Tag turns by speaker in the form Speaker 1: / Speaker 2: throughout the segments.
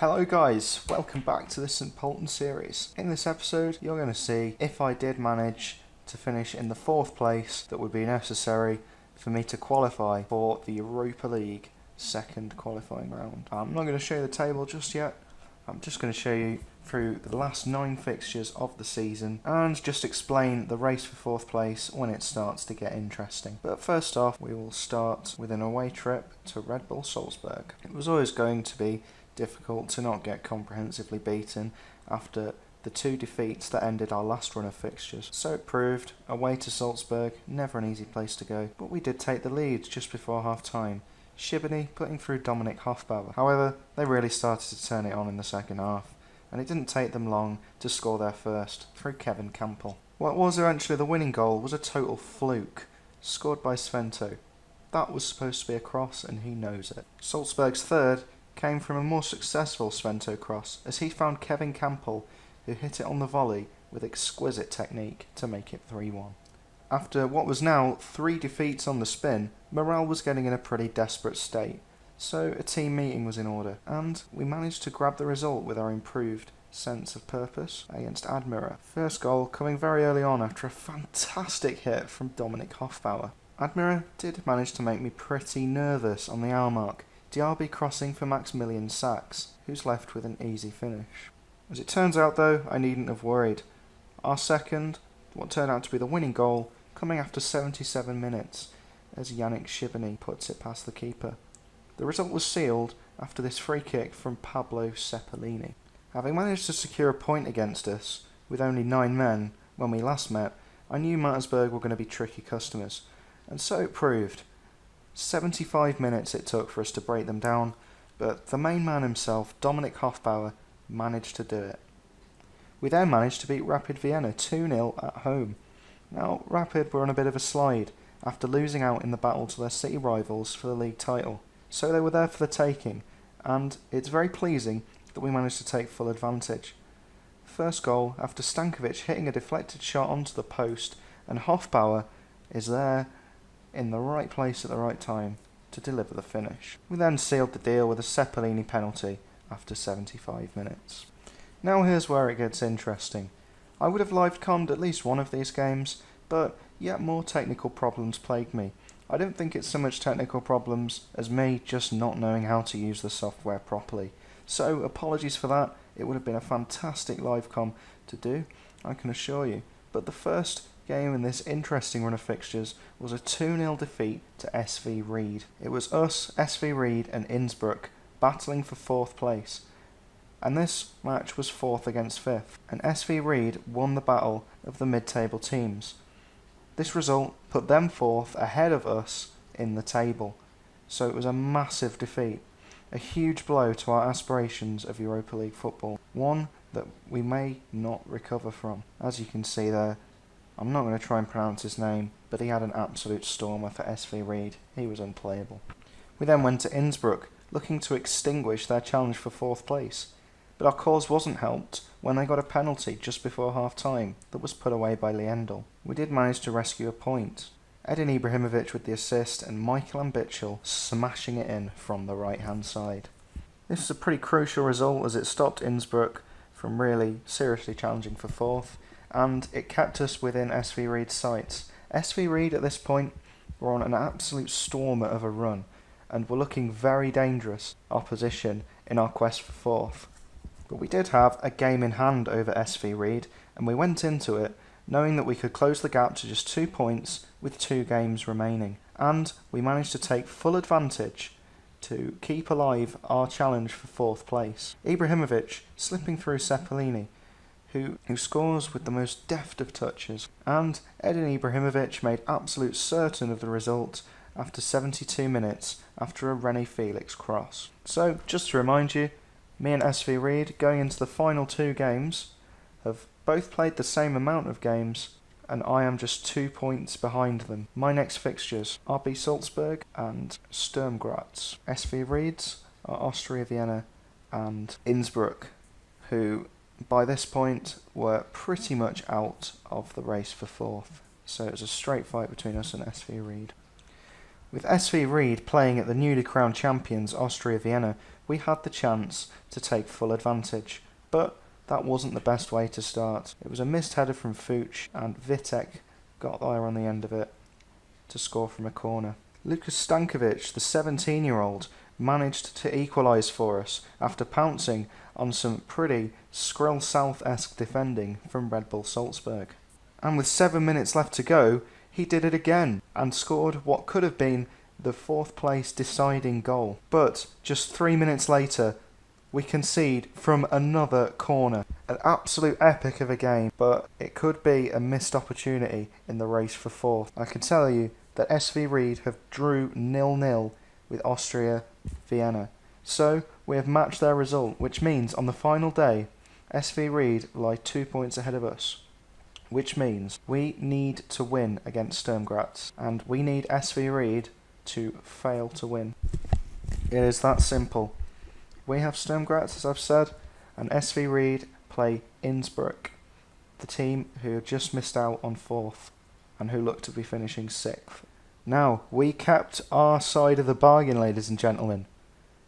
Speaker 1: Hello guys, welcome back to the St Pölten series. In this episode you're going to see if I did manage to finish in the 4th place that would be necessary for me to qualify for the Europa League second qualifying round. I'm not going to show you the table just yet, I'm just going to show you through the last 9 fixtures of the season and just explain the race for 4th place when it starts to get interesting. But first off, we will start with an away trip to Red Bull Salzburg. It was always going to be difficult to not get comprehensively beaten after the 2 defeats that ended our last run of fixtures. So it proved, away to Salzburg, never an easy place to go, but we did take the lead just before half time, Shibany putting through Dominik Hofbauer. However, they really started to turn it on in the second half, and it didn't take them long to score their first through Kevin Campbell. What was eventually the winning goal was a total fluke, scored by Svento. That was supposed to be a cross and he knows it. Salzburg's third came from a more successful Svento cross as he found Kevin Campbell, who hit it on the volley with exquisite technique to make it 3-1. After what was now 3 defeats on the spin, morale was getting in a pretty desperate state, so a team meeting was in order, and we managed to grab the result with our improved sense of purpose against Admira. First goal coming very early on after a fantastic hit from Dominik Hofbauer. Admira did manage to make me pretty nervous on the hour mark, Diaby crossing for Maximilian Sachs, who's left with an easy finish. As it turns out though, I needn't have worried. Our second, what turned out to be the winning goal, coming after 77 minutes, as Yannick Shibany puts it past the keeper. The result was sealed after this free kick from Pablo Cepelini. Having managed to secure a point against us, with only 9 men, when we last met, I knew Mattersburg were going to be tricky customers, and so it proved. 75 minutes it took for us to break them down, but the main man himself, Dominik Hofbauer, managed to do it. We then managed to beat Rapid Vienna 2-0 at home. Now, Rapid were on a bit of a slide after losing out in the battle to their city rivals for the league title, so they were there for the taking, and it's very pleasing that we managed to take full advantage. First goal after Stankovic hitting a deflected shot onto the post, and Hofbauer is there in the right place at the right time to deliver the finish. We then sealed the deal with a Cepelini penalty after 75 minutes. Now here's where it gets interesting. I would have live-commed at least one of these games, but yet more technical problems plagued me. I don't think it's so much technical problems as me just not knowing how to use the software properly. So apologies for that, it would have been a fantastic live-com to do, I can assure you. But the first game in this interesting run of fixtures was a 2-0 defeat to SV Ried. It was us, SV Ried and Innsbruck battling for 4th place, and this match was 4th against 5th, and SV Ried won the battle of the mid-table teams. This result put them 4th ahead of us in the table, so it was a massive defeat, a huge blow to our aspirations of Europa League football, one that we may not recover from. As you can see there, I'm not going to try and pronounce his name, but he had an absolute stormer for SV Ried. He was unplayable. We then went to Innsbruck, looking to extinguish their challenge for 4th place. But our cause wasn't helped when they got a penalty just before half-time that was put away by Liendl. We did manage to rescue a point. Edin Ibrahimovic with the assist and Michael Ambitschel smashing it in from the right-hand side. This is a pretty crucial result as it stopped Innsbruck from really seriously challenging for 4th, and it kept us within SV Ried's sights. SV Ried at this point were on an absolute stormer of a run and were looking very dangerous opposition in our quest for 4th. But we did have a game in hand over SV Ried, and we went into it knowing that we could close the gap to just 2 points with 2 games remaining, and we managed to take full advantage to keep alive our challenge for 4th place. Ibrahimovic slipping through Cepelini, who scores with the most deft of touches, and Edin Ibrahimovic made absolute certain of the result after 72 minutes after a René Felix cross. So, just to remind you, me and SV Ried going into the final 2 games have both played the same amount of games, and I am just 2 points behind them. My next fixtures, RB Salzburg and Sturm Graz. SV Ried's are Austria Vienna and Innsbruck, who by this point were pretty much out of the race for 4th, so it was a straight fight between us and SV Ried. With SV Ried playing at the newly crowned champions Austria Vienna, we had the chance to take full advantage, but that wasn't the best way to start. It was a missed header from Fuchs, and Vitek got there on the end of it to score from a corner. Lukas Stankovic, the 17-year-old, managed to equalise for us after pouncing on some pretty Skrill South-esque defending from Red Bull Salzburg. And with 7 minutes left to go, he did it again and scored what could have been the 4th place deciding goal. But just 3 minutes later, we concede from another corner. An absolute epic of a game, but it could be a missed opportunity in the race for 4th. I can tell you that SV Ried have drew 0-0 with Austria Vienna. So we have matched their result, which means on the final day, SV Ried lie 2 points ahead of us. Which means we need to win against Sturm Graz, and we need SV Ried to fail to win. It is that simple. We have Sturm Graz, as I've said, and SV Ried play Innsbruck, the team who just missed out on 4th and who look to be finishing 6th. Now, we kept our side of the bargain, ladies and gentlemen.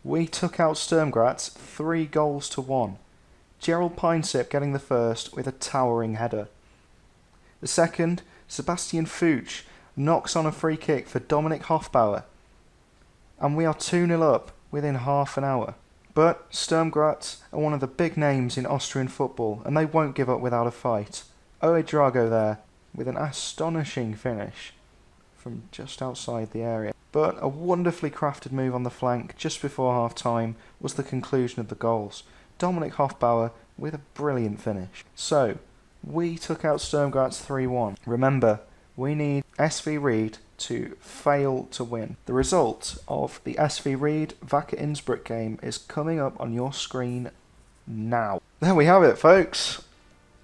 Speaker 1: We took out Sturm Graz 3-1. Gerald Pinesip getting the first with a towering header. The second, Sebastian Fuchs knocks on a free kick for Dominik Hofbauer. And we are 2-0 up within half an hour. But Sturm Graz are one of the big names in Austrian football, and they won't give up without a fight. Oe Drago there with an astonishing finish from just outside the area. But a wonderfully crafted move on the flank just before half time was the conclusion of the goals. Dominik Hofbauer with a brilliant finish. So, we took out Sturm Graz 3-1. Remember, we need SV Ried to fail to win. The result of the SV Ried Wacker Innsbruck game is coming up on your screen now. There we have it, folks.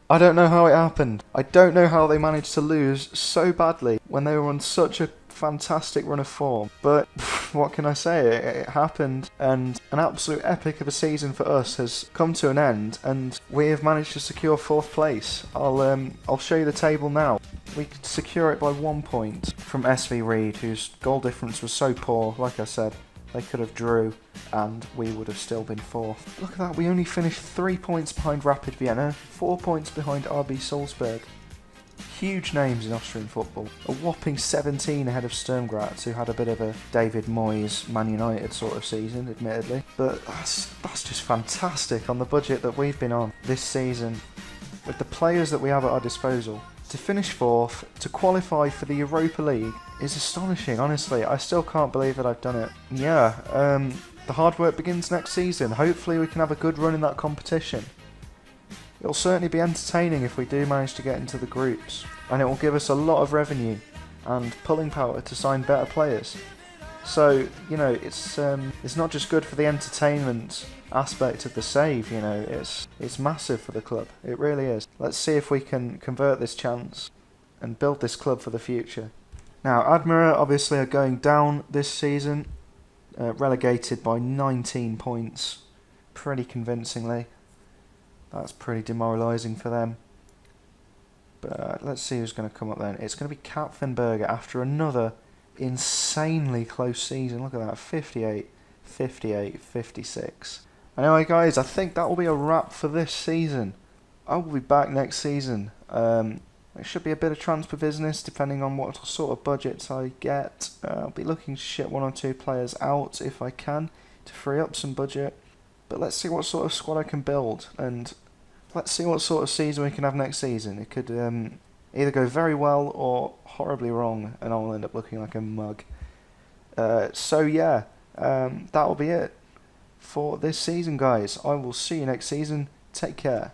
Speaker 1: I don't know how it happened. I don't know how they managed to lose so badly when they were on such a fantastic run of form. But what can I say? It happened, and an absolute epic of a season for us has come to an end, and we have managed to secure 4th place. I'll show you the table now. We could secure it by 1 point from SV Ried, whose goal difference was so poor. Like I said, they could have drew and we would have still been 4th. Look at that, we only finished 3 points behind Rapid Vienna, 4 points behind RB Salzburg. Huge names in Austrian football. A whopping 17 ahead of Sturm Graz, who had a bit of a David Moyes Man United sort of season, admittedly. But that's just fantastic on the budget that we've been on this season, with the players that we have at our disposal. To finish 4th, to qualify for the Europa League, is astonishing, honestly. I still can't believe that I've done it. Yeah, the hard work begins next season. Hopefully we can have a good run in that competition. It'll certainly be entertaining if we do manage to get into the groups, and it will give us a lot of revenue and pulling power to sign better players. So, you know, it's not just good for the entertainment aspect of the save, you know, it's massive for the club. It really is. Let's see if we can convert this chance and build this club for the future. Now, Admira obviously are going down this season, relegated by 19 points, pretty convincingly. That's pretty demoralising for them. But let's see who's going to come up then. It's going to be Kapfenberger after another insanely close season. Look at that, 58, 58, 56. Anyway guys, I think that will be a wrap for this season. I will be back next season. There should be a bit of transfer business depending on what sort of budgets I get. I'll be looking to ship 1 or 2 players out if I can to free up some budget. But let's see what sort of squad I can build, and let's see what sort of season we can have next season. It could either go very well or horribly wrong, and I'll end up looking like a mug. So yeah, that'll be it for this season, guys. I will see you next season. Take care.